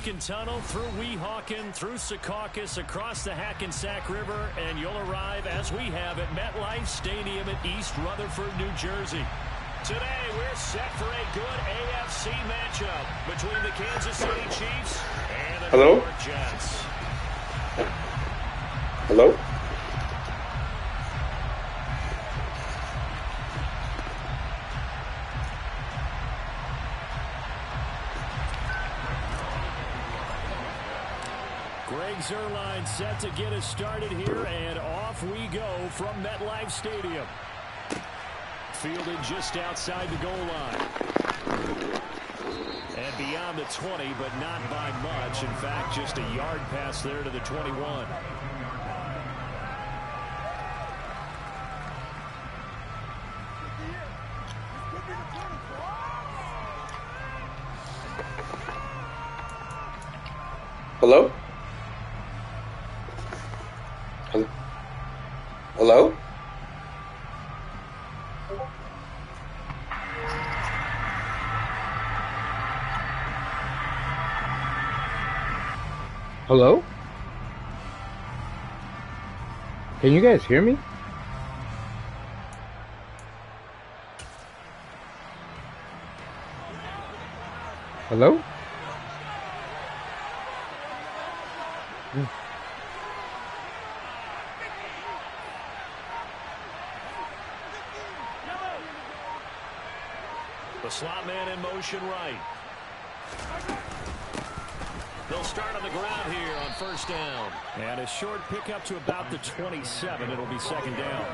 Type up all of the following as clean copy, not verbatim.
Lucan Tunnel, through Weehawken, through Secaucus, across the Hackensack River, and you'll arrive, as we have, at MetLife Stadium at East Rutherford, New Jersey. Today, we're set for a good AFC matchup between the Kansas City Chiefs and the New York Jets. Hello? Greg Zuerlein set to get us started here, and off we go from MetLife Stadium. Fielded just outside the goal line. And beyond the 20, but not by much. In fact, just a yard pass there to the 21. Hello? Hello? Hello? Can you guys hear me? Hello? The slot man in motion right. They'll start on the ground here on first down. And a short pickup to about the 27. It'll be second down.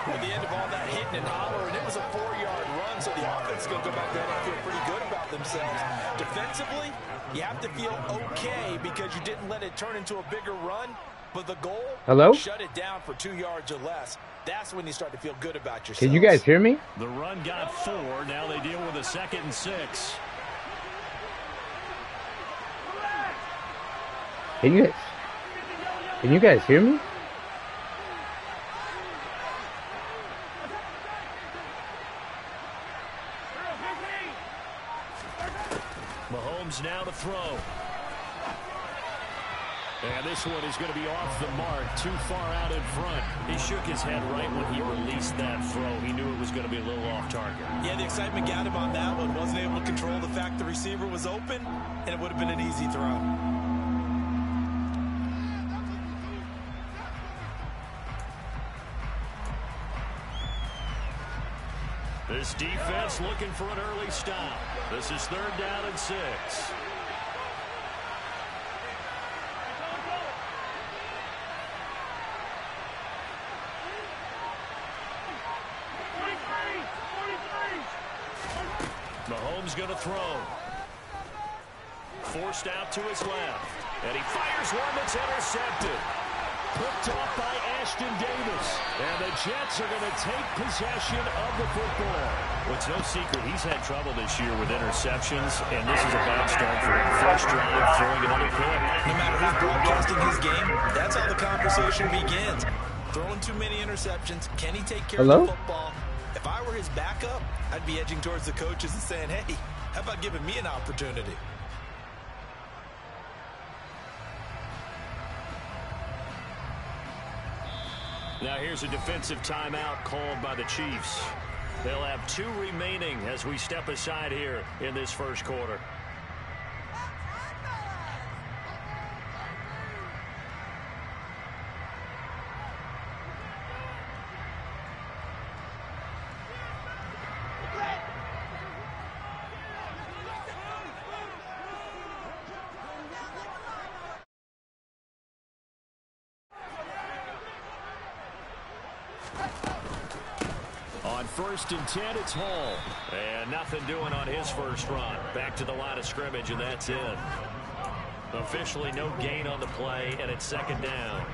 At the end of all that hitting and hollering, it was a 4-yard run, so the offense is going to go back there and feel pretty good about themselves. Defensively, you have to feel okay because you didn't let it turn into a bigger run, but the goal, shut it down for 2 yards or less. That's when you start to feel good about yourself. Can you guys hear me? The run got 4. Now they deal with a 2nd and 6. Can you guys hear me? Mahomes now to throw. And this one is going to be off the mark, too far out in front. He shook his head right when he released that throw. He knew it was going to be a little off target. Yeah, the excitement got him on that one. Wasn't able to control the fact the receiver was open, and it would have been an easy throw. This defense looking for an early stop. This is 3rd down and 6. Mahomes going to throw. Forced out to his left. And he fires one that's intercepted. Picked off by Ashton Davis. And the Jets are going to take possession of the football. Well, it's no secret he's had trouble this year with interceptions, and this is a bad start for him. First drive, throwing another pick. No matter who's broadcasting his game, that's how the conversation begins. Throwing too many interceptions. Can he take care of the football? If I were his backup, I'd be edging towards the coaches and saying, hey, how about giving me an opportunity? Now here's a defensive timeout called by the Chiefs. They'll have 2 remaining as we step aside here in this first quarter. On 1st and 10, it's Hall. And nothing doing on his first run. Back to the line of scrimmage, and that's in. Officially no gain on the play, and it's 2nd down.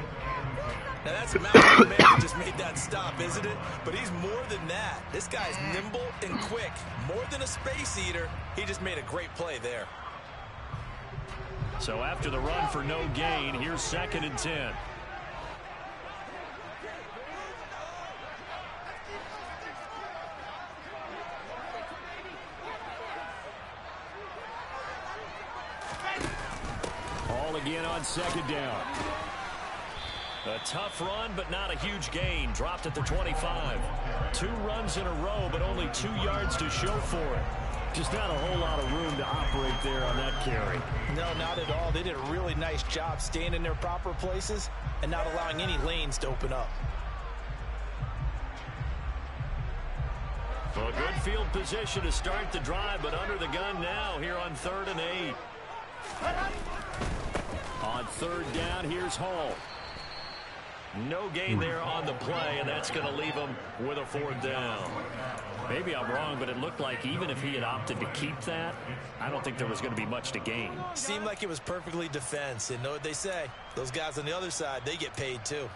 Now that's a mountain man that just made that stop, isn't it? But he's more than that. This guy's nimble and quick. More than a space eater, he just made a great play there. So after the run for no gain, here's 2nd and 10. again on second down. A tough run, but not a huge gain. Dropped at the 25. 2 runs in a row, but only 2 yards to show for it. Just not a whole lot of room to operate there on that carry. No, not at all. They did a really nice job staying in their proper places and not allowing any lanes to open up. A good field position to start the drive, but under the gun now here on 3rd and 8. On 3rd down, here's Hall. No gain there on the play, and that's going to leave him with a 4th down. Maybe I'm wrong, but it looked like even if he had opted to keep that, I don't think there was going to be much to gain. Seemed like it was perfectly defense, and know what they say. Those guys on the other side, they get paid too.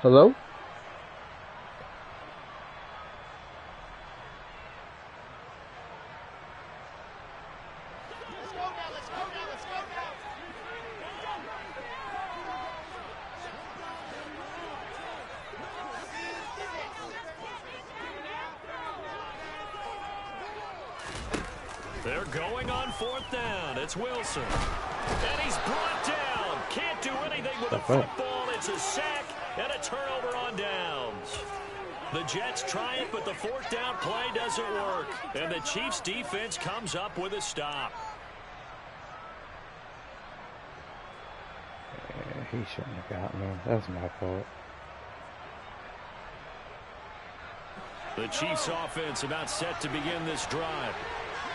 Hello? They're going on 4th down. It's Wilson. And he's brought down. Can't do anything with the football. It's a sack and a turnover on downs. The Jets try it, but the 4th down play doesn't work. And the Chiefs defense comes up with a stop. Yeah, he shouldn't have gotten me. That's my fault. The Chiefs offense about set to begin this drive.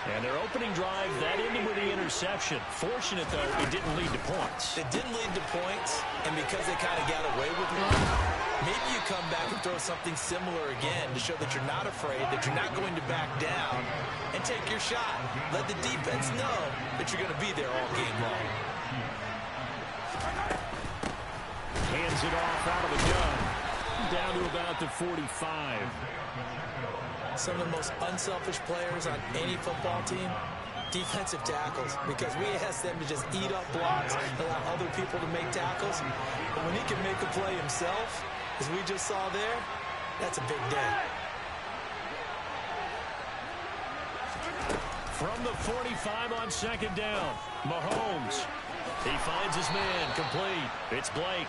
And their opening drive, that ended with the interception. Fortunate, though, it didn't lead to points. It didn't lead to points, and because they kind of got away with one, maybe you come back and throw something similar again to show that you're not afraid, that you're not going to back down, and take your shot. Let the defense know that you're going to be there all game long. Hands it off out of the gun. Down to about the 45. Some of the most unselfish players on any football team, defensive tackles, because we ask them to just eat up blocks, allow other people to make tackles. But when he can make a play himself, as we just saw there, that's a big day. From the 45 on 2nd down, Mahomes. He finds his man, complete. It's Blake.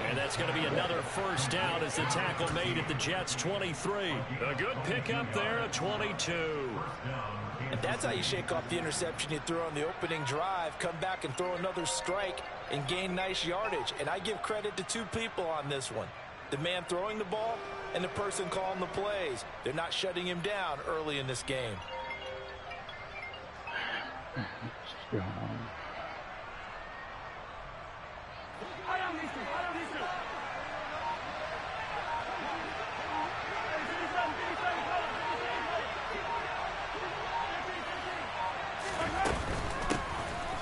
And that's going to be another 1st down as the tackle made at the Jets' 23. A good pickup there at 22. And that's how you shake off the interception you threw on the opening drive, come back and throw another strike and gain nice yardage. And I give credit to 2 people on this one. The man throwing the ball and the person calling the plays. They're not shutting him down early in this game. What's going on?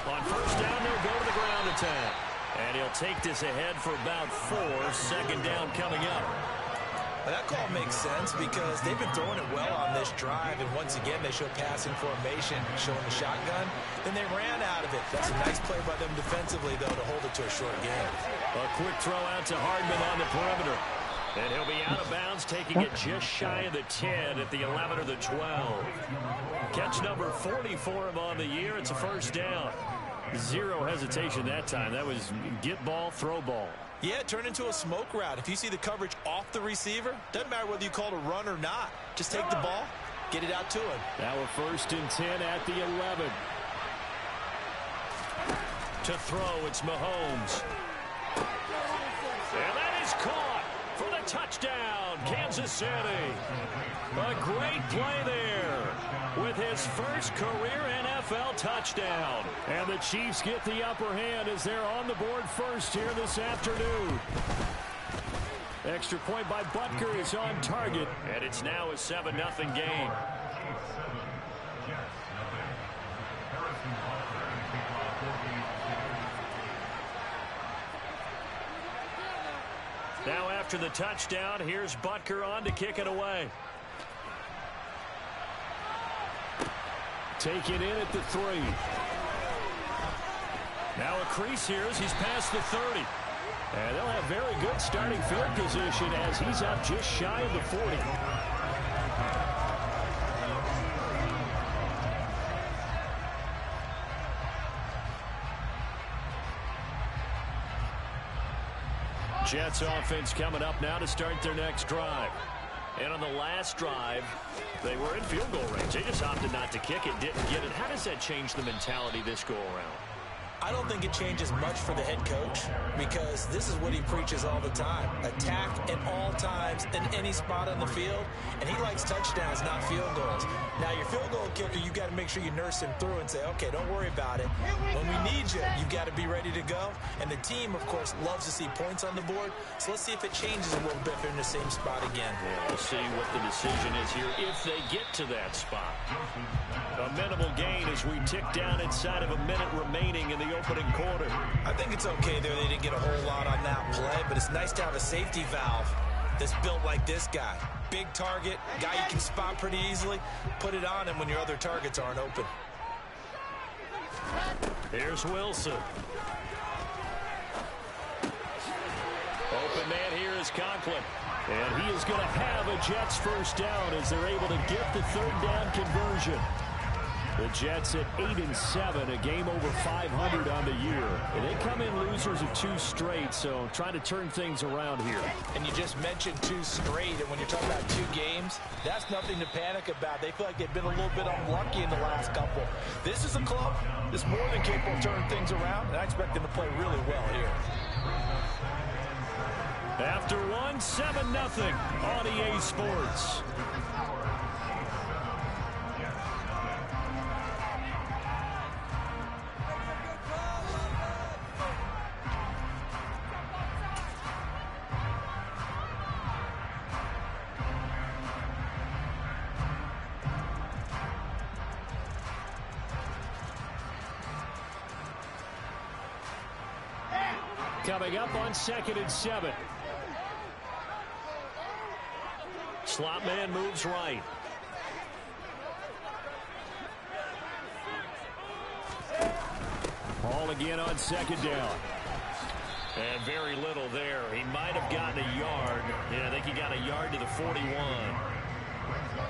On 1st down, they'll go to the ground attack. And he'll take this ahead for about 4. 2nd down coming up. Well, that call makes sense because they've been throwing it well on this drive, and once again they show passing formation, showing the shotgun. Then they ran out of it. That's a nice play by them defensively, though, to hold it to a short game. A quick throw out to Hardman on the perimeter. And he'll be out of bounds, taking it just shy of the 10 at the 11 or the 12. Catch number 40 for him on the year. It's a 1st down. 0 hesitation that time. That was get ball, throw ball. Yeah, turn into a smoke route. If you see the coverage off the receiver, doesn't matter whether you call it a run or not. Just take the ball, get it out to him. Now a 1st and 10 at the 11. To throw, it's Mahomes. And that is caught for the touchdown, Kansas City. A great play there with his first career NFL touchdown. And the Chiefs get the upper hand as they're on the board first here this afternoon. Extra point by Butker is on target, and it's now a 7-0 game. Now after the touchdown, here's Butker on to kick it away. Take it in at the 3. Now a crease here as he's past the 30. And they'll have very good starting field position as he's up just shy of the 40. Jets offense coming up now to start their next drive. And on the last drive, they were in field goal range. They just opted not to kick it, didn't get it. How does that change the mentality this go around? I don't think it changes much for the head coach because this is what he preaches all the time. Attack at all times in any spot on the field, and he likes touchdowns, not field goals. Now, your field goal kicker, you got to make sure you nurse him through and say, okay, don't worry about it. When we need you, you got to be ready to go. And the team, of course, loves to see points on the board. So let's see if it changes a little bit if they're in the same spot again. Yeah, we'll see what the decision is here if they get to that spot. A minimal gain as we tick down inside of a minute remaining in the opening quarter. I think it's okay there. They didn't get a whole lot on that play, but it's nice to have a safety valve that's built like this guy. Big target, guy you can spot pretty easily. Put it on him when your other targets aren't open. Here's Wilson. Open man here is Conklin. And he is going to have a Jets first down as they're able to get the third down conversion. The Jets at 8-7, a game over 500 on the year. And they come in losers of 2 straight, so trying to turn things around here. And you just mentioned 2 straight, and when you're talking about 2 games, that's nothing to panic about. They feel like they've been a little bit unlucky in the last couple. This is a club that's more than capable of turning things around, and I expect them to play really well here. After one, 7-0 on EA Sports. Coming up on 2nd and 7. Slot man moves right. Ball again on 2nd down. And very little there. He might have gotten a yard. Yeah, I think he got a yard to the 41.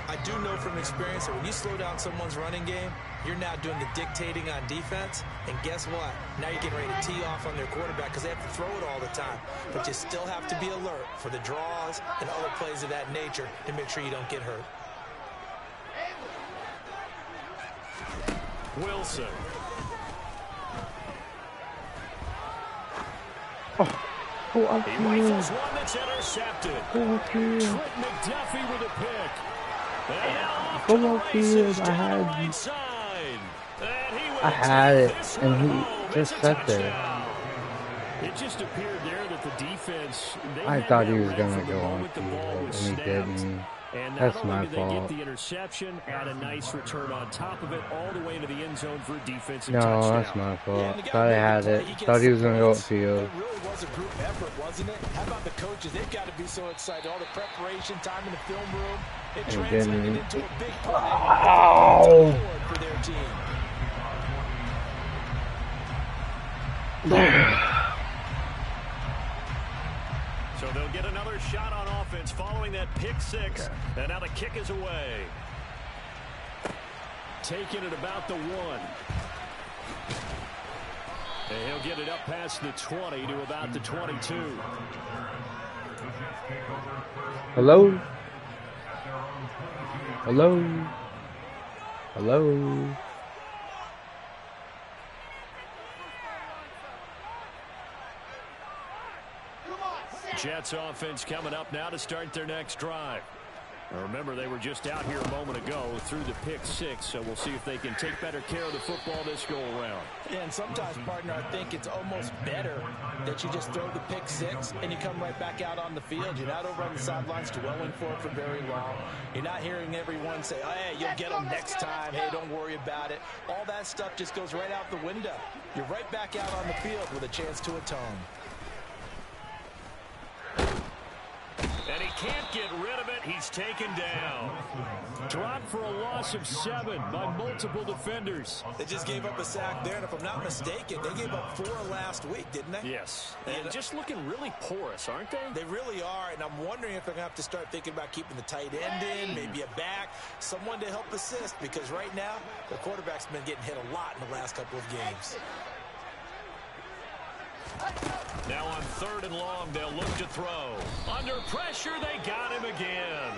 I do know from experience that when you slow down someone's running game, you're now doing the dictating on defense. And guess what? Now you're getting ready to tee off on their quarterback because they have to throw it all the time. But you still have to be alert for the draws and other plays of that nature to make sure you don't get hurt. Wilson. He rifles one that's intercepted. Trent McDuffie with a pick. I had it, and he just sat there. It just appeared there that the defense. I thought he was going to go on field, and he didn't. That's my fault. They get the interception, add a nice return on top of it, all the way into the end zone for a defensive touchdown. No, that's my fault. Thought I had it. Thought he was going to go upfield. It really was a group effort, wasn't it? How about the coaches? They've got to be so excited. All the preparation time in the film room. It translated into a big play for their team. So they'll get another shot on offense following that pick six. And now the kick is away. Taking it about the 1. And he'll get it up past the 20 to about the 22. Hello? Hello? Hello? Jets offense coming up now to start their next drive. Now remember, they were just out here a moment ago through the pick six, so we'll see if they can take better care of the football this go around. Yeah, and sometimes, partner, I think it's almost better that you just throw the pick six and you come right back out on the field. You're not over on the sidelines dwelling for it for very long. You're not hearing everyone say, oh, hey, you'll get them next time. Hey, don't worry about it. All that stuff just goes right out the window. You're right back out on the field with a chance to atone. And he can't get rid of it. He's taken down. Dropped for a loss of 7 by multiple defenders. They just gave up a sack there, and if I'm not mistaken, they gave up 4 last week, didn't they? Yes. And just looking really porous, aren't they? They really are, and I'm wondering if they're going to have to start thinking about keeping the tight end in, maybe a back, someone to help assist, because right now, the quarterback's been getting hit a lot in the last couple of games. Now on 3rd and long, they'll look to throw. Under pressure, they got him again.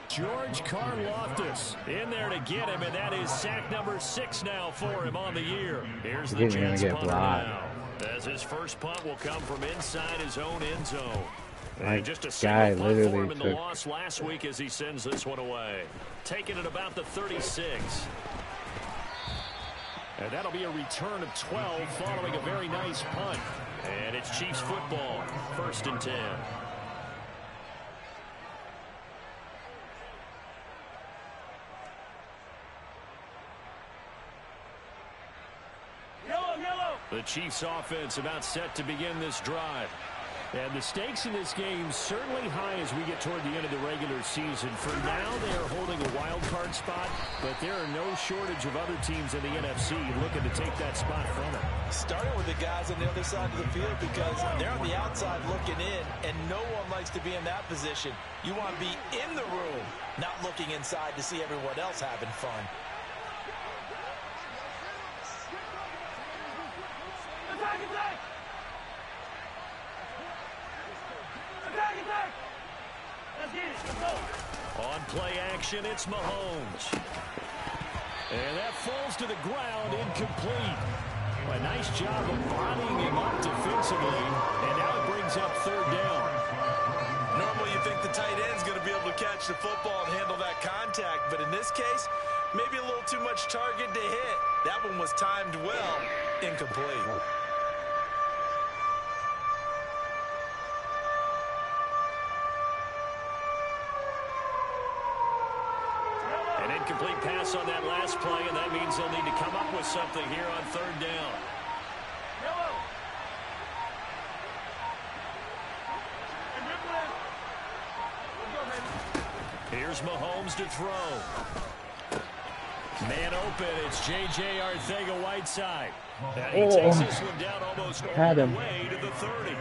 George Karlaftis in there to get him, and that is sack number 6 now for him on the year. Here's the Jets punter now, as his first punt will come from inside his own end zone. And just a single punt for him in the loss last week as he sends this one away. Taking it about the 36. And that'll be a return of 12 following a very nice punt. And it's Chiefs football, 1st and 10. The Chiefs offense about set to begin this drive. And the stakes in this game certainly high as we get toward the end of the regular season. For now, they are holding a wild card spot, but there are no shortage of other teams in the NFC looking to take that spot from them. Starting with the guys on the other side of the field, because they're on the outside looking in, and no one likes to be in that position. You want to be in the room, not looking inside to see everyone else having fun. On play action, it's Mahomes. And that falls to the ground, incomplete. A nice job of bodying him up defensively, and now it brings up 3rd down. Normally you think the tight end's going to be able to catch the football and handle that contact, but in this case, maybe a little too much target to hit. That one was timed well, incomplete. Incomplete pass on that last play, and that means they'll need to come up with something here on 3rd down. Here's Mahomes to throw. Man open, it's J.J. Arcega-Whiteside. And he takes this one down almost all the way to the 30.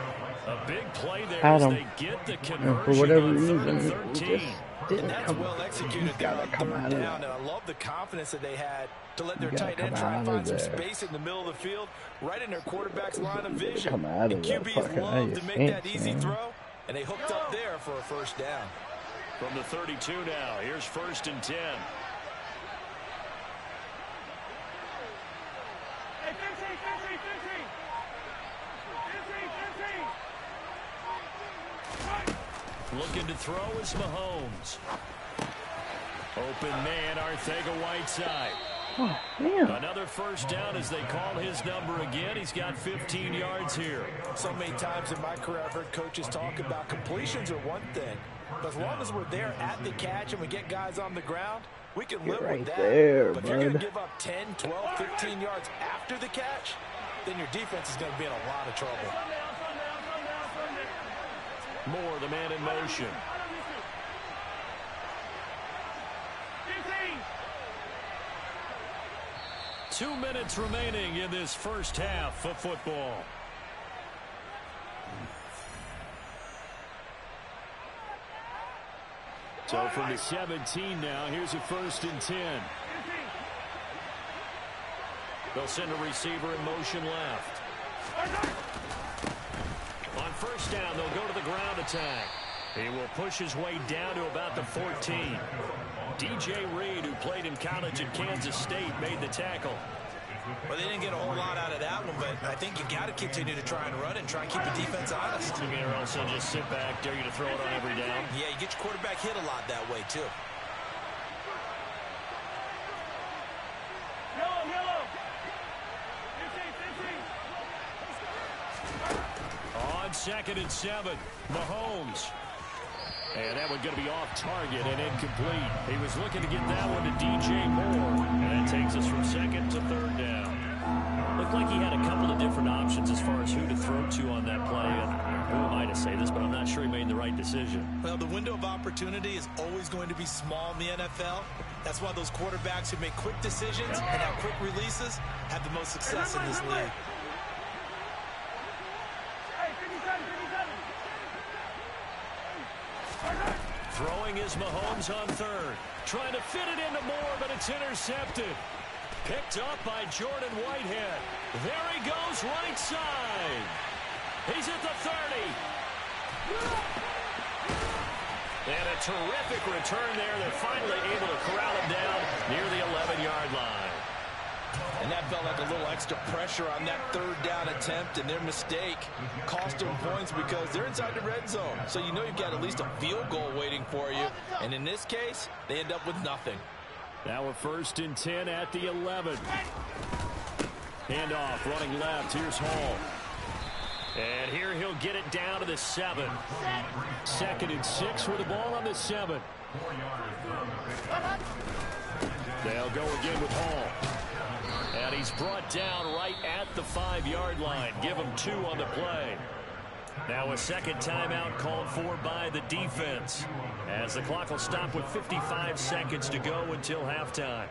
A big play there as they get the conversion for whatever on 3rd reason, and it 13. didn't That's come. well executed there on 3rd down, and I love the confidence that they had to let their tight end try and find some space in the middle of the field, right in their quarterback's line of vision. And QBs love to make that easy throw, and they hooked up there for a 1st down. From the 32 now, here's 1st and 10. Looking to throw is Mahomes. Open man, Arcega-Whiteside. Oh, man. Another 1st down as they call his number again. He's got 15 yards here. So many times in my career I've heard coaches talk about completions are one thing, but as long as we're there at the catch and we get guys on the ground, we can live with that. But if you're going to give up 10, 12, 15 yards after the catch, then your defense is going to be in a lot of trouble. Moore, the man in motion. Two minutes remaining in this first half of football. So from the 17 now, here's a 1st and 10. They'll send a receiver in motion left. On 1st down, they'll go to the ground attack. He will push his way down to about the 14. DJ Reed, who played in college at Kansas State, made the tackle. Well, they didn't get a whole lot out of that one, but I think you got to continue to try and run and try and keep the defense honest. You may also just sit back, dare you to throw it on every down. Yeah, you get your quarterback hit a lot that way, too. On 2nd and 7, Mahomes. And that one going to be off target and incomplete. He was looking to get that one to DJ Moore. And that takes us from 2nd to 3rd down. Looked like he had a couple of different options as far as who to throw to on that play. And Who am I to say this, but I'm not sure he made the right decision. Well, the window of opportunity is always going to be small in the NFL. That's why those quarterbacks who make quick decisions and have quick releases have the most success in this league. Throwing is Mahomes on third. Trying to fit it into Moore, but it's intercepted. Picked up by Jordan Whitehead. There he goes, right side. He's at the 30. And a terrific return there. They're finally able to corral him down near the 11-yard line. And that felt like a little extra pressure on that third down attempt, and their mistake cost them points because they're inside the red zone. So you know you've got at least a field goal waiting for you. And in this case, they end up with nothing. Now a 1st and 10 at the 11. Handoff, running left. Here's Hall. And here he'll get it down to the 7. 2nd and 6 with the ball on the 7. They'll go again with Hall. And he's brought down right at the 5-yard line. Give him 2 on the play. Now a second timeout called for by the defense, as the clock will stop with 55 seconds to go until halftime.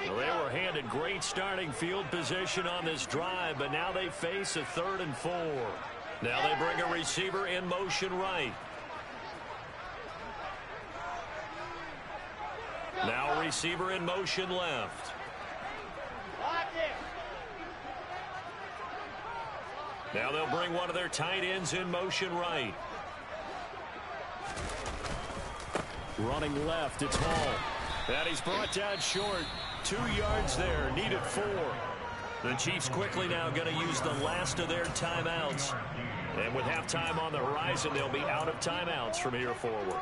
Well, they were handed great starting field position on this drive, but now they face a 3rd and 4. Now they bring a receiver in motion right. Now a receiver in motion left. Now they'll bring one of their tight ends in motion right. Running left, it's Hall. And he's brought down short. 2 yards there, needed 4. The Chiefs quickly now going to use the last of their timeouts. And with halftime on the horizon, they'll be out of timeouts from here forward.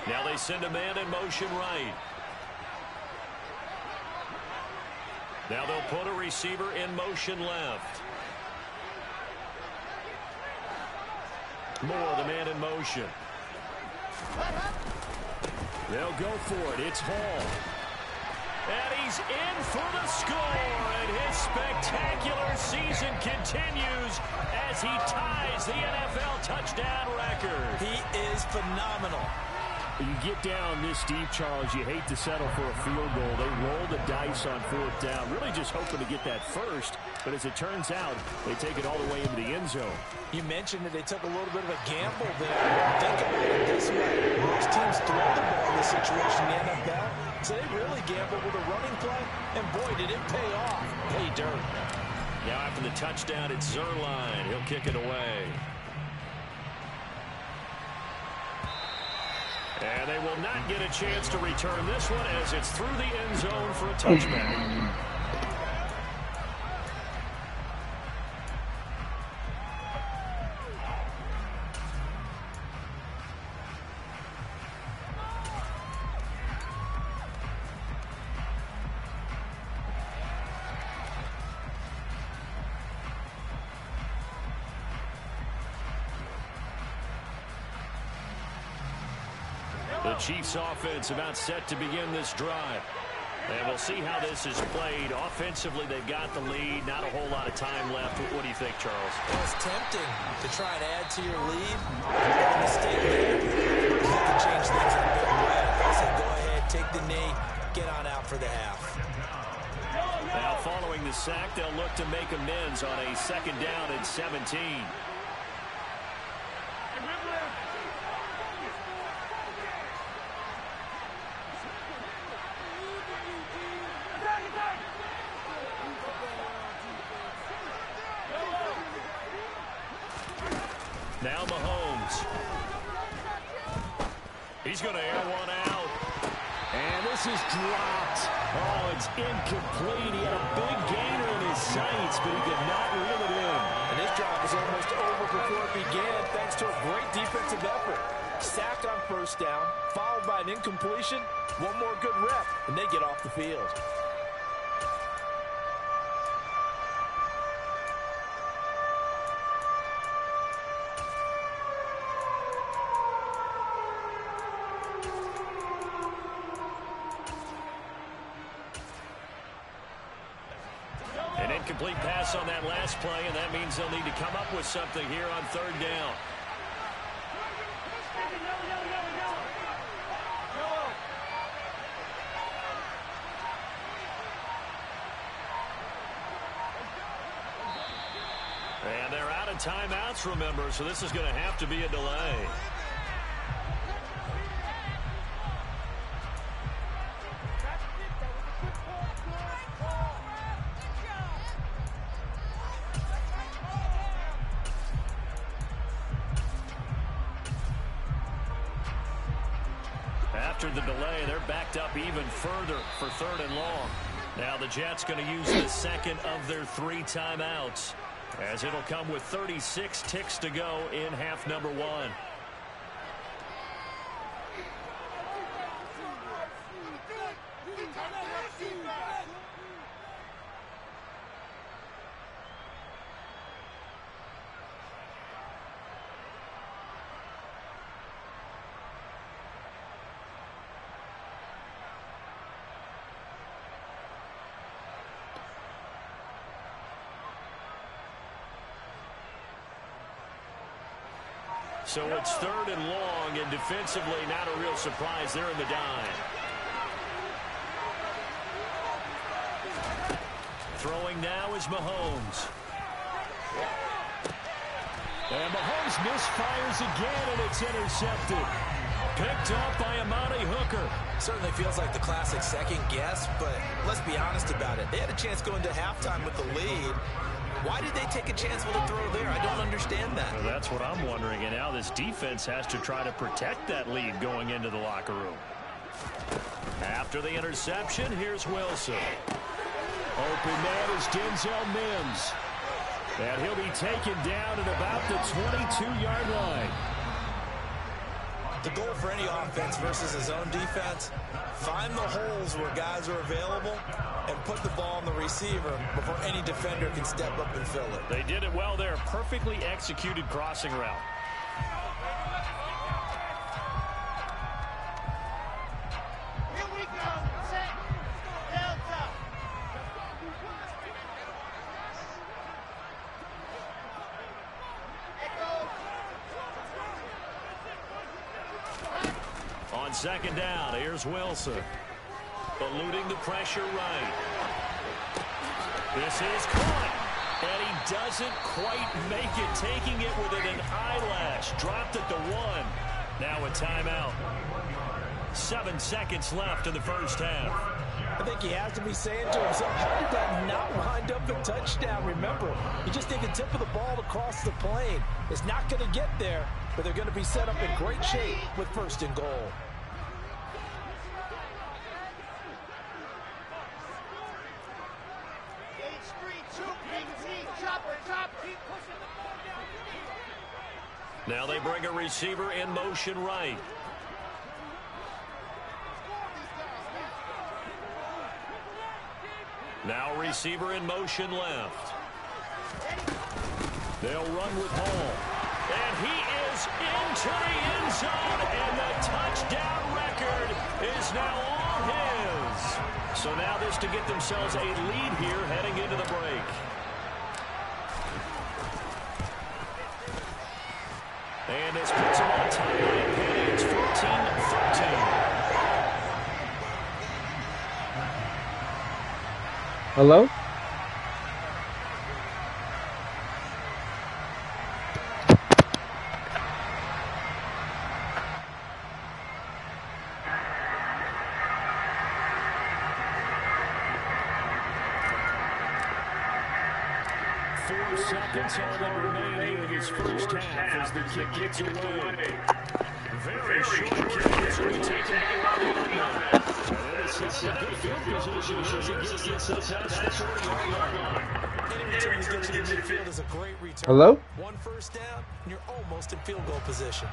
Now they send a man in motion right. Now they'll put a receiver in motion left. Moore, the man in motion. They'll go for it. It's Hall. And he's in for the score. And his spectacular season continues as he ties the NFL touchdown record. He is phenomenal. You get down this deep, Charles, you hate to settle for a field goal. They roll the dice on 4th down, really just hoping to get that first. But as it turns out, they take it all the way into the end zone. You mentioned that they took a little bit of a gamble there. Think about it this way. Most teams throw the ball in this situation in the NFL. So they really gambled with a running play. And boy, did it pay off. Pay dirt. Now after the touchdown, it's Zuerlein. He'll kick it away. And they will not get a chance to return this one as it's through the end zone for a touchback. The Chiefs offense about set to begin this drive. And we'll see how this is played. Offensively, they've got the lead. Not a whole lot of time left. What do you think, Charles? Well, it's tempting to try and add to your lead. A mistake there. You have to change things in a big way. I said, go ahead, take the knee, get on out for the half. Now, following the sack, they'll look to make amends on a 2nd down and 17. Now Mahomes. He's going to air one out. And this is dropped. Oh, it's incomplete. He had a big gainer in his sights, but he could not reel it in. And his drive was almost over before it began, thanks to a great defensive effort. Sacked on first down, followed by an incompletion. One more good rep, and they get off the field. An incomplete pass on that last play, and that means they'll need to come up with something here on third down. And they're out of timeouts, remember, so this is going to have to be a delay. After the delay, they're backed up even further for third and long. Now the Jets going to use the second of their 3 timeouts, as it'll come with 36 ticks to go in half number 1. So it's third and long, and defensively not a real surprise. They're in the dime. Throwing now is Mahomes. And Mahomes misfires again, and it's intercepted. Picked off by Amani Hooker. Certainly feels like the classic second guess, but let's be honest about it. They had a chance going to halftime with the lead. Why did they take a chance with a throw there? I don't understand that. Well, that's what I'm wondering, and now this defense has to try to protect that lead going into the locker room. After the interception, here's Wilson. Open man is Denzel Mims. And he'll be taken down at about the 22-yard line. The goal for any offense versus his own defense, find the holes where guys are available and put the ball on the receiver before any defender can step up and fill it. They did it well there. Perfectly executed crossing route. Here we go. Set. Delta. On second down, here's Wilson. Eluding the pressure right. This is caught. And he doesn't quite make it. Taking it within an eyelash. Dropped at the 1. Now a timeout. 7 seconds left in the first half. I think he has to be saying to himself, how did that not wind up a touchdown? Remember, you just need the tip of the ball across the plane. It's not going to get there, but they're going to be set up in great shape with first and goal. Now they bring a receiver in motion right. Now receiver in motion left. They'll run with Hall. And he is into the end zone, and the touchdown record is now all his. So now this to get themselves a lead here heading into the break. And this puts them on top. It's 14-13. Hello? Seconds hardly remain here in this first half as the kick gets away. Very short kick. It's going to be taken out of the Hello? One first down, and you're almost in field goal position.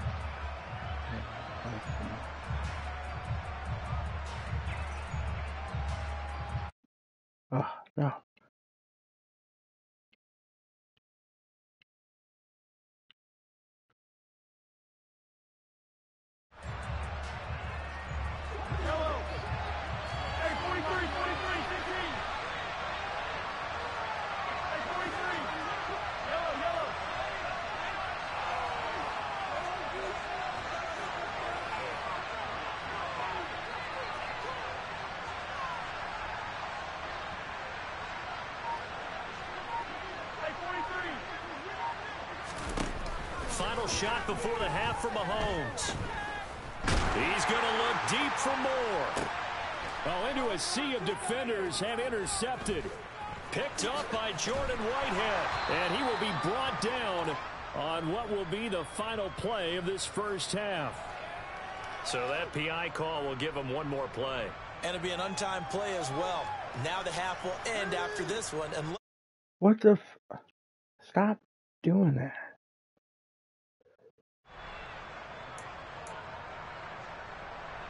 Oh, no. Final shot before the half for Mahomes. He's going to look deep for more. Oh, into a sea of defenders and intercepted. Picked up by Jordan Whitehead. And he will be brought down on what will be the final play of this first half. So that PI call will give him one more play. And it'll be an untimed play as well. Now the half will end after this one. And What the Stop doing that.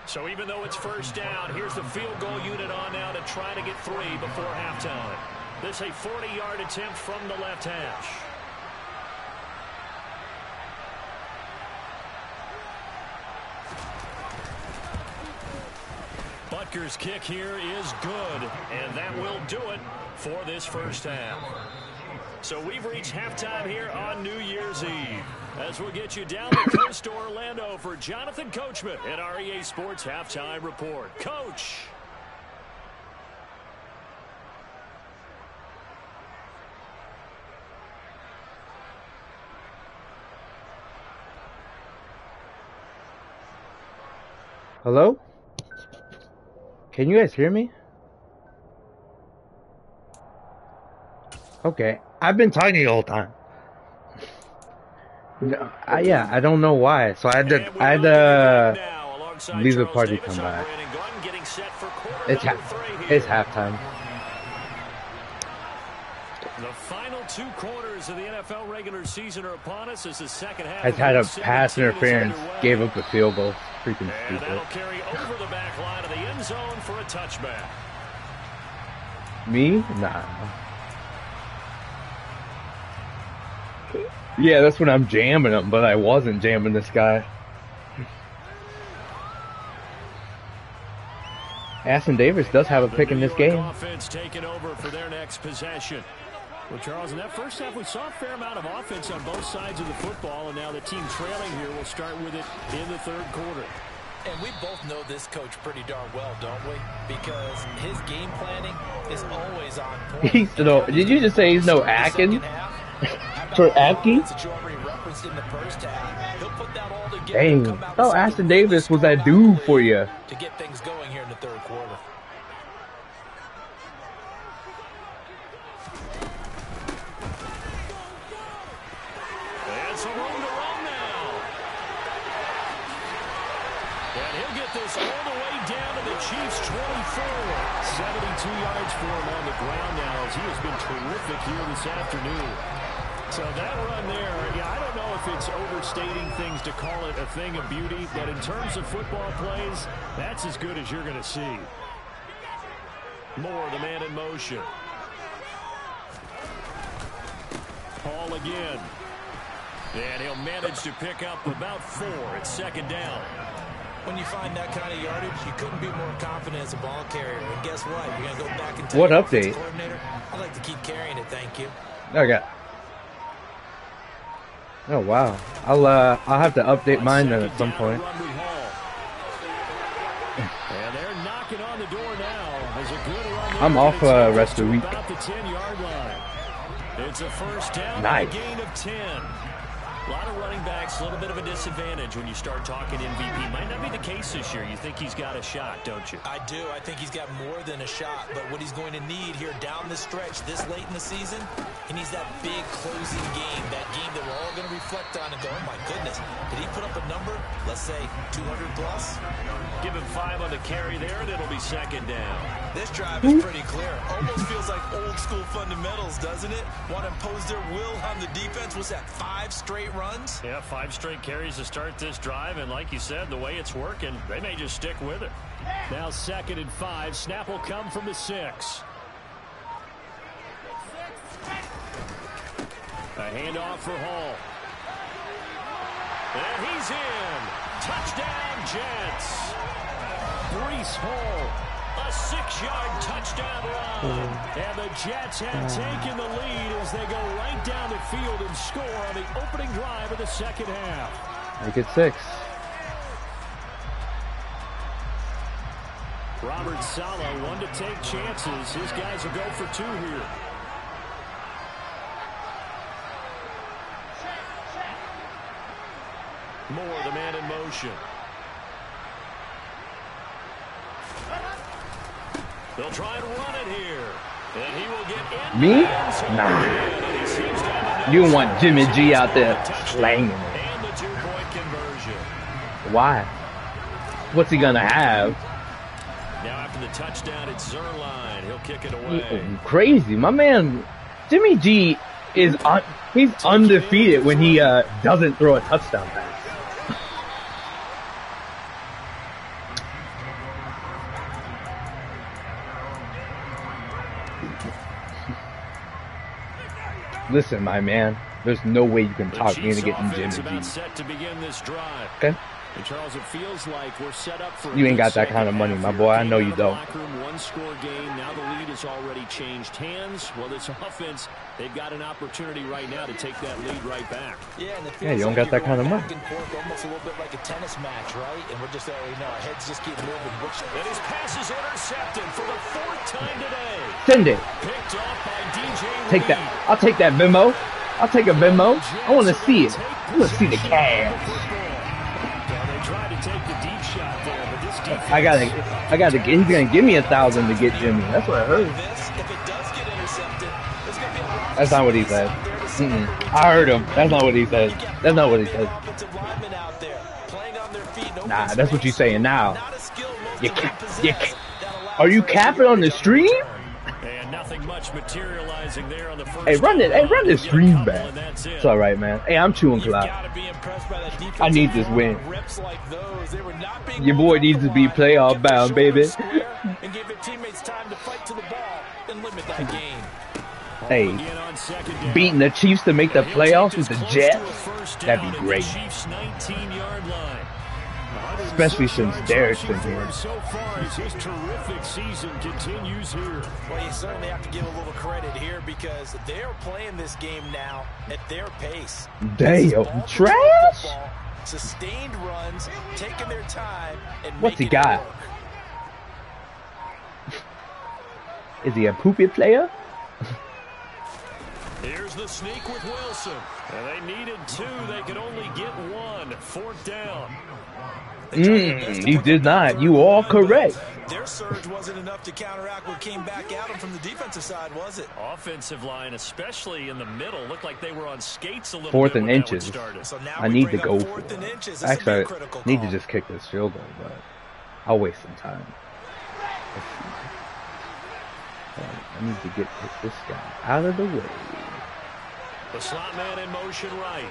So even though it's first down, here's the field goal unit on now to try to get 3 before halftime. This a 40-yard attempt from the left hash. Butker's kick here is good, and that will do it for this first half. So we've reached halftime here on New Year's Eve. As we'll get you down the coast to Orlando for Jonathan Coachman at our EA Sports Halftime Report. Coach. Hello? Can you guys hear me? Okay, I've been talking the whole time. No, yeah, I don't know why. So I had to leave the party, come back. It's halftime. The final 2 quarters of the NFL regular season are upon us as the second half. I had a pass interference, gave up the field goal. Freaking and stupid. that'll carry over the back line of the end zone for a touchback. Me? Nah. Yeah, that's when I'm jamming him, but I wasn't jamming this guy. Aston Davis does have a pick in this game. Offense taking over for their next possession. Well, Charles, in that first half, we saw a fair amount of offense on both sides of the football, and now the team trailing here will start with it in the third quarter. And we both know this coach pretty darn well, don't we? Because his game planning is always on point. He's no. Did you just say he's no Atkins? For Atkins? Dang. Oh, Aston Davis was that dude for you. To get things going here in the third quarter. And some room to run now. And he'll get this all the way down to the Chiefs' 24. 72 yards for him on the ground now as he has been terrific here this afternoon. So that run there, yeah, I don't know if it's overstating things to call it a thing of beauty, but in terms of football plays, that's as good as you're going to see. Moore, the man in motion. Hall again. And he'll manage to pick up about 4 at second down. When you find that kind of yardage, you couldn't be more confident as a ball carrier. And guess what? You're going to go back and tell what your update? Coordinator, I'd like to keep carrying it, thank you. Okay. Oh wow. I'll have to update mine then at some point. And they're knocking on the door now. There's a good run there. I'm off rest of the week. About the 10-yard line. It's a first down. Nice. And a gain of 10. A lot of running backs, a little bit of a disadvantage when you start talking MVP. Might not be the case this year. You think he's got a shot, don't you? I do. I think he's got more than a shot. But what he's going to need here down the stretch this late in the season, he needs that big closing game, that game that we're all going to reflect on and go, oh, my goodness, did he put up a number, let's say 200 plus? Give him 5 on the carry there, and it'll be second down. This drive is pretty clear. Almost feels like old school fundamentals, doesn't it? Want to impose their will on the defense. Was that 5 straight runs? Yeah, 5 straight carries to start this drive, and like you said, the way it's working, they may just stick with it. Now 2nd and 5. Snap will come from the 6. A handoff for Hall. And he's in. Touchdown, Jets. Breece Hall. A 6-yard touchdown run. And the Jets have taken the lead as they go right down the field and score on the opening drive of the second half. Make it 6. Robert Saleh, one to take chances. His guys will go for 2 here. Moore, the man in motion. They'll try and run it here. And he will get in. Me? Nah. You want Jimmy G out there slanging it. And the 2-point conversion. Why? What's he gonna have? Now after the touchdown, it's Zuerlein. He'll kick it away. Crazy. My man, Jimmy G is he's undefeated when he doesn't throw a touchdown pass. Listen, my man, there's no way you can talk me into getting Jimmy G. Set to begin this drive. Okay. And Charles, it feels like we're set up for you ain't got that kind of money, my boy. I know you don't. One-score game. Now the lead has already changed hands. Well, this offense, they've got an opportunity right now to take that lead right back. Yeah, and you don't got that kind of money. Almost a little bit like a tennis match, right? And we're just already know our heads just keep moving. And his pass is intercepted for the 4th time today. Send it. Picked off by DJ Take that. I'll take that Venmo. I'll take a Venmo. I want to see it. I want to see the cash. I gotta get. He's gonna give me 1,000 to get Jimmy. That's what I heard. That's not what he said. I heard him. That's not what he said. That's not what he said. Nah, that's what you're saying now. Are you capping on the stream? And nothing much materializing there on the first. Hey, run it. Hey, run the stream back. It's all right, man. Hey, I'm chewing clout. I need this win. Your boy needs to be playoff bound, baby. Hey, beating the Chiefs to make the playoffs with the Jets, that'd be great. Especially since Derek's been here. So far as his terrific season continues here. Well, you certainly have to give a little credit here because they're playing this game now at their pace. Damn, trash. Sustained runs, taking their time, and what's he got? Is he a poopy player? Here's the sneak with Wilson. And they needed 2. They could only get 1. 4th down. He did not. You are correct. Their surge wasn't enough to counteract what came back at them from the defensive side, was it? Offensive line, especially in the middle, looked like they were on skates a little 4th bit and inches. So I need to go for it. Actually, I need to just kick this field goal, but I'll waste some time. Let's see. I need to get this guy out of the way. The slot man in motion right.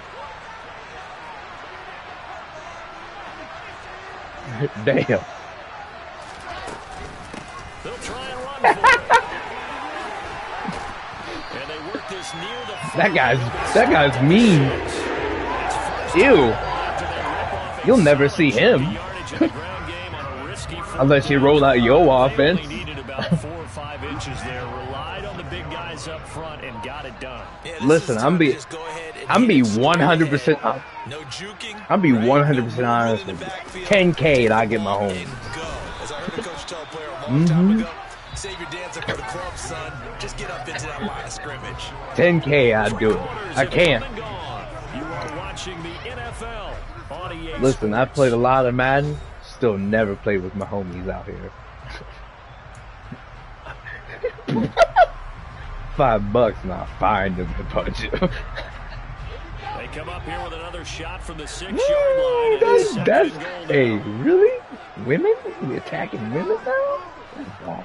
Damn. They'll try and run for it. And they work this near the that guy's mean. Ew. You'll never see him. Unless you roll out your offense. Needed about 4 or 5 inches there. Relied on the big guys up front and got it done. Listen, I'm be 100%. I'm be 100% honest with you. 10K and I get my home. Save your dancing for the club, son. Just get up into that line of scrimmage. 10K, I'd do it. I can't. You are watching the NFL on EA Listen, I Sports. played a lot of Madden. Still never played with my homies out here. $5 and I'll find them and punch him. They come up here with another shot from the 6-yard line. That's hey, really? Women? We attacking women now? Wow.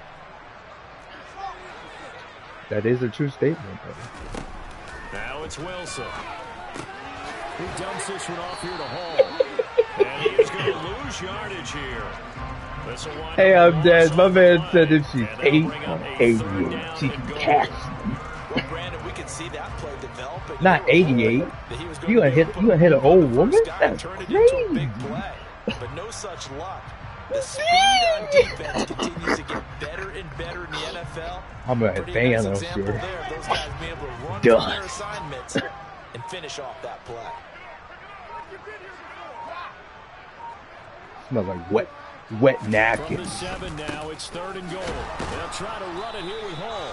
That is a true statement, though. Now it's Wilson. He dumps this one off here to Hall. And he's going to lose yardage here. Hey, I'm dead. My man said if she's 8 on 88, she can catch. Well, Brandon, we can see that play develop. Not 88. You gonna hit an old woman? That's crazy. But no such luck. The speed on defense continues to get better and better in the NFL. I'm gonna hit Thanos here. Those guys being able to run from their assignments and finish off that play. Smells like wet napkins. From the 7 now, it's 3rd and goal. They'll try to run it here with Hall.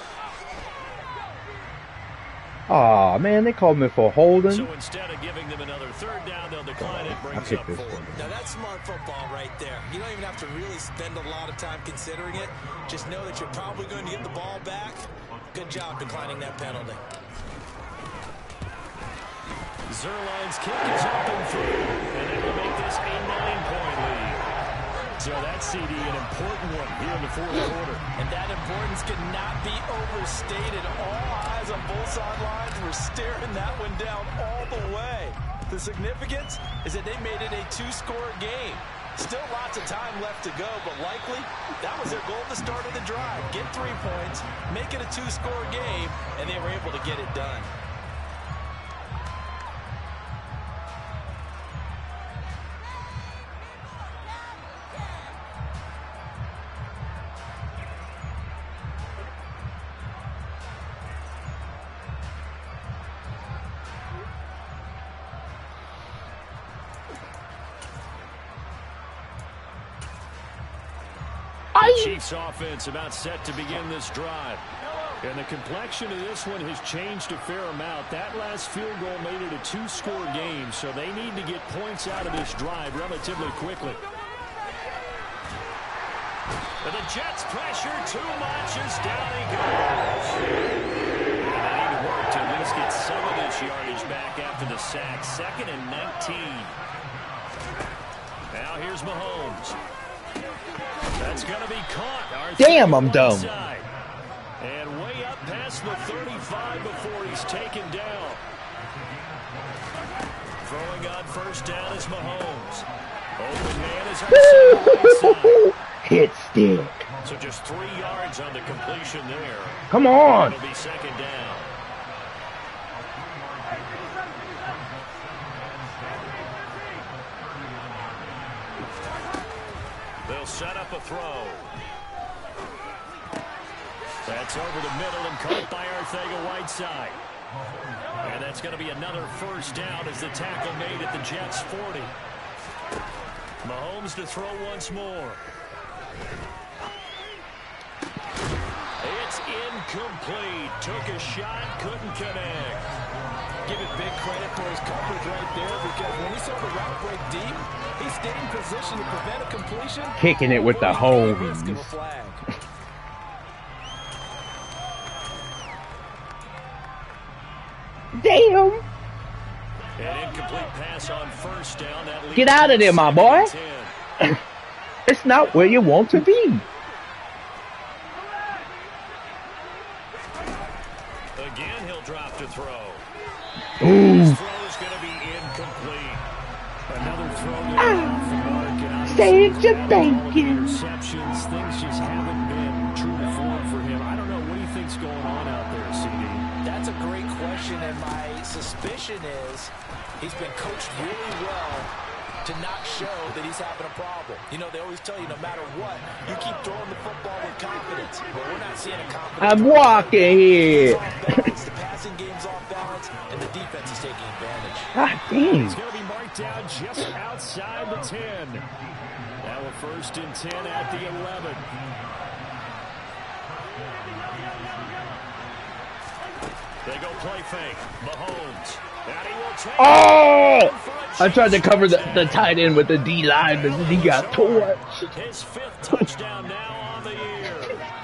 Aw, man, they called me for holding. So instead of giving them another 3rd down, they'll decline it. Brings up 4. Now that's smart football right there. You don't even have to really spend a lot of time considering it. Just know that you're probably going to get the ball back. Good job declining that penalty. Zerline's kick is up and through, and they will make this a 9-point lead. So that's CD, an important one here in the 4th quarter. And that importance cannot be overstated. All eyes on both sidelines were staring that one down all the way. The significance is that they made it a 2-score game. Still lots of time left to go, but likely that was their goal at the start of the drive. Get 3 points, make it a 2-score game, and they were able to get it done. Chiefs offense about set to begin this drive. And the complexion of this one has changed a fair amount. That last field goal made it a 2-score game, so they need to get points out of this drive relatively quickly. And the Jets pressure too much as down he goes. And they need to work to at least get some of this yardage back after the sack. 2nd and 19. Now here's Mahomes. That's going to be caught. Damn, I'm dumb. And way up past the 35 before he's taken down. Throwing on 1st down is Mahomes. Open man is outside. Hit stick. So just 3 yards on the completion there. Come on. It'll be 2nd down. They'll set up a throw. That's over the middle and caught by Arcega-Whiteside. And that's going to be another 1st down as the tackle made at the Jets' 40. Mahomes to throw once more. It's incomplete. Took a shot, couldn't connect. Give it big credit for his coverage right there, because when he saw the route break deep, he stayed in position to prevent a completion. Kicking it with the homies. Damn. An incomplete pass on 1st down. That Get out of there, my boy. It's not where you want to be. Again, he'll drop to throw. Ooh. His throw is going to be incomplete. Another throw from Mark. Say it, you thank you. Interceptions, things just haven't been true to form for him. I don't know what he thinks going on out there, CD. That's a great question, and my suspicion is he's been coached really well to not show that he's having a problem. You know, they always tell you no matter what, you keep throwing the football with confidence. But we're not seeing a confidence. I'm walking here. The passing game's off balance, and the defense is taking advantage. God dang. It's going to be marked down just outside the 10. Now a 1st and 10 at the 11. They go play fake. Mahomes. Oh! I tried to cover the tight end with the D line, but he got torched. His 5th touchdown now on the year.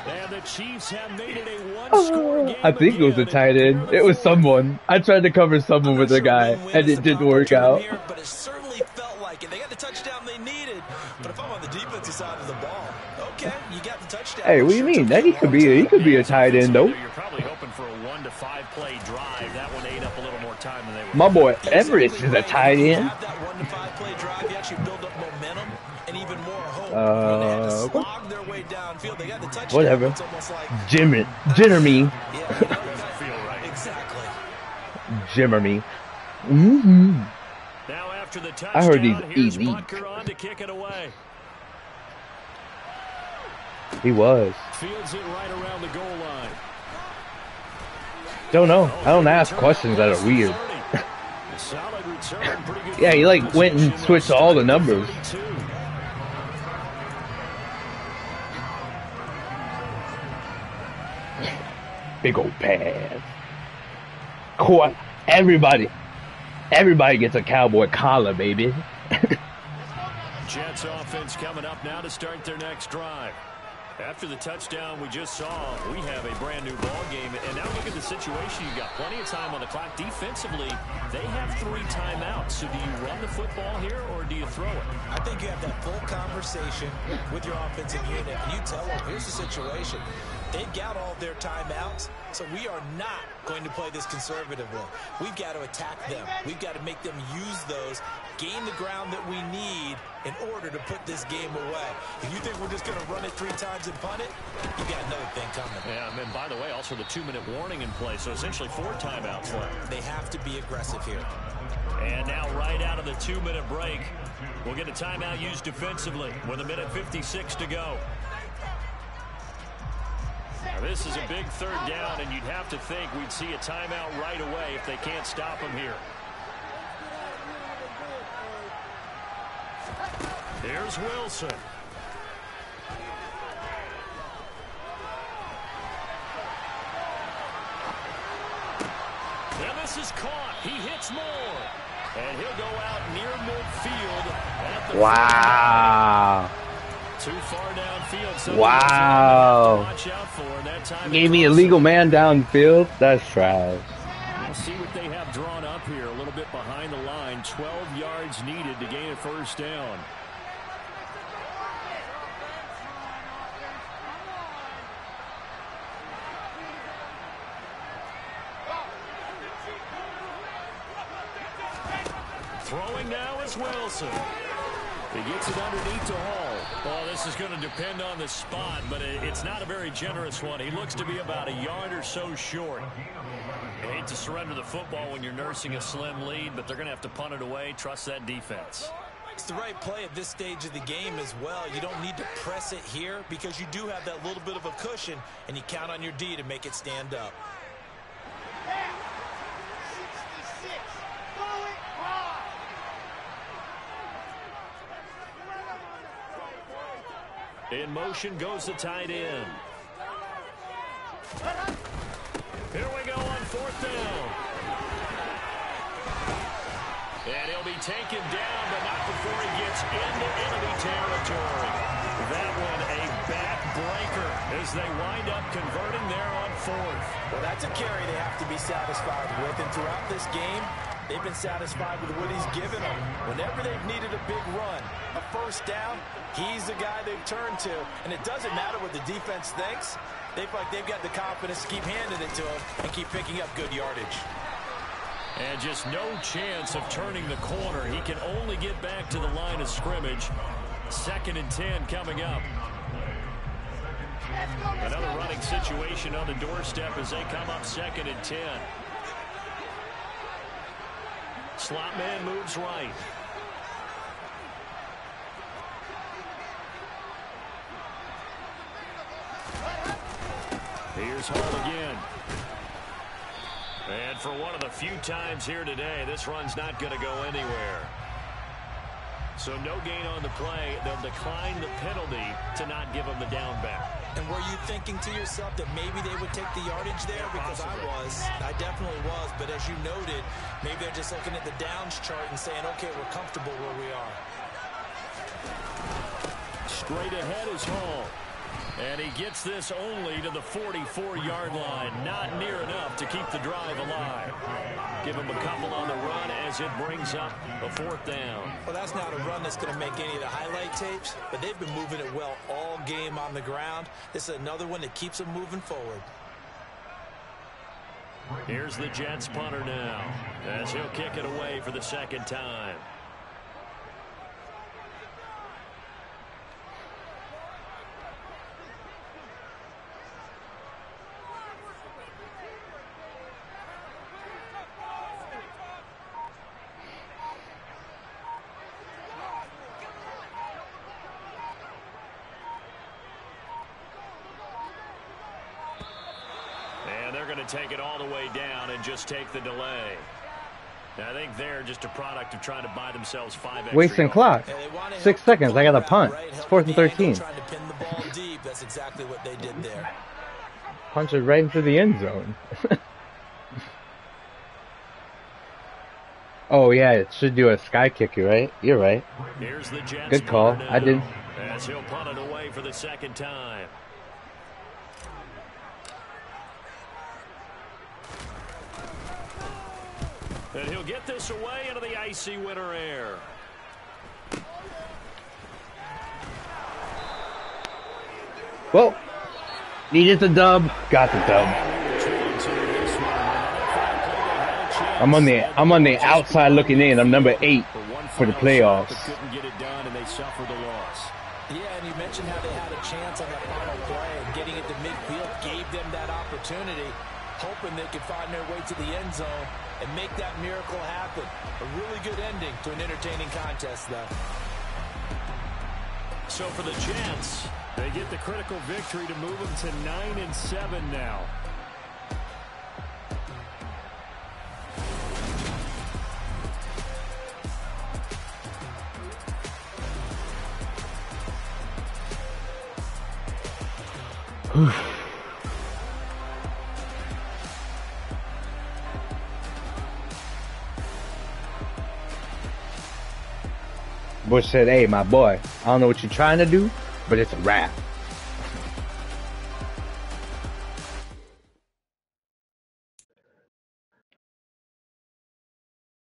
And the Chiefs have made it a one-score game. I think it was a tight end. It was someone. I tried to cover someone with a guy, and it didn't work out. But it certainly felt like it. They got the touchdown they needed. But if I'm on the defensive side of the ball, okay, you got the touchdown. Hey, what do you mean? That he could be a tight end though. You're probably hoping for a 1 to 5 play drive. That one ate up a little more time than they were. My boy Everest is a tight end. Have that 1 to 5 play drive, you actually build up momentum and even more hope. When they had to slog their way downfield, they got the touchdown. Whatever. It's almost like Jimmerme. yeah, doesn't feel right. Exactly. Jimmerme. Mm-hmm. Now after the touchdown, I heard here's he's elite. Butker on to kick it away. He was. Fields it right around the goal line. Don't know. I don't ask questions that are weird. Solid return, pretty good. Yeah, he like went and switched all the numbers. Big old pass. Everybody gets a cowboy collar, baby. Jets offense coming up now to start their next drive. After the touchdown we just saw, we have a brand new ball game. And now look at the situation. You've got plenty of time on the clock. Defensively, they have 3 timeouts. So do you run the football here or do you throw it? I think you have that full conversation with your offensive unit, and you tell them, here's the situation. They've got all their timeouts, so we are not going to play this conservatively. We've got to attack them. We've got to make them use those, gain the ground that we need in order to put this game away. If you think we're just going to run it 3 times and punt it, you got another thing coming. Yeah, and by the way, also the 2-minute warning in play, so essentially 4 timeouts left. They have to be aggressive here. And now right out of the 2-minute break, we'll get a timeout used defensively with 1:56 to go. Now this is a big 3rd down, and you'd have to think we'd see a timeout right away if they can't stop him here. Here's Wilson. And this is caught. He hits more. And he'll go out near midfield. At the Wow. too far downfield. Wow. Watch out for that time. Gave me a legal man downfield. That's trash. We'll see what they have drawn up here. A little bit behind the line. 12 yards needed to gain a 1st down. Throwing now is Wilson. He gets it underneath to Hall. Well, this is going to depend on the spot, but it's not a very generous one. He looks to be about a yard or so short. You hate to surrender the football when you're nursing a slim lead, but they're going to have to punt it away. Trust that defense. It's the right play at this stage of the game as well. You don't need to press it here because you do have that little bit of a cushion, and you count on your D to make it stand up. 66. Go it hard. In motion goes the tight end. Here we go on 4th down. And he'll be taken down, but not before he gets into enemy territory. That one a backbreaker as they wind up converting there on 4th. Well, that's a carry they have to be satisfied with. And throughout this game, they've been satisfied with what he's given them. Whenever they've needed a big run, a 1st down, he's the guy they've turned to. And it doesn't matter what the defense thinks. They feel like they've got the confidence to keep handing it to him and keep picking up good yardage. And just no chance of turning the corner. He can only get back to the line of scrimmage. 2nd and 10 coming up. Another running situation on the doorstep as they come up 2nd and 10. Slot man moves right. Here's Hall again. And for one of the few times here today, this run's not going to go anywhere. So no gain on the play. They'll decline the penalty to not give him the down back. And were you thinking to yourself that maybe they would take the yardage there? Because I was. I definitely was. But as you noted, maybe they're just looking at the downs chart and saying, okay, we're comfortable where we are. Straight ahead is Hall. And he gets this only to the 44-yard line. Not near enough to keep the drive alive. Give him a couple on the run as it brings up a 4th down. Well, that's not a run that's going to make any of the highlight tapes, but they've been moving it well all game on the ground. This is another one that keeps them moving forward. Here's the Jets punter now as he'll kick it away for the 2nd time. Take it all the way down and just take the delay. I think they're just a product of trying to buy themselves 5 extra wasting clock. 6 seconds. I got a punt. It's 4th and 13. Trying to pin the ball deep. That's exactly what they did there. Punch it right into the end zone. Oh yeah, it should do a sky kicker, right? You're right. Here's the Jets. Good call. I did. As he'll punt it away for the 2nd time. And he'll get this away into the icy winter air. Well, needed the dub, got the dub. I'm on the outside looking in. I'm number 8 for the playoffs. Couldn't get it done, and they suffer the loss. Yeah, and you mentioned how they had a chance on that final play, and getting it to midfield gave them that opportunity, hoping they could find their way to the end zone and make that miracle happen. A really good ending to an entertaining contest, though. So for the Jets, they get the critical victory to move them to 9-7 now. Bush said, hey, my boy, I don't know what you're trying to do, but it's a wrap.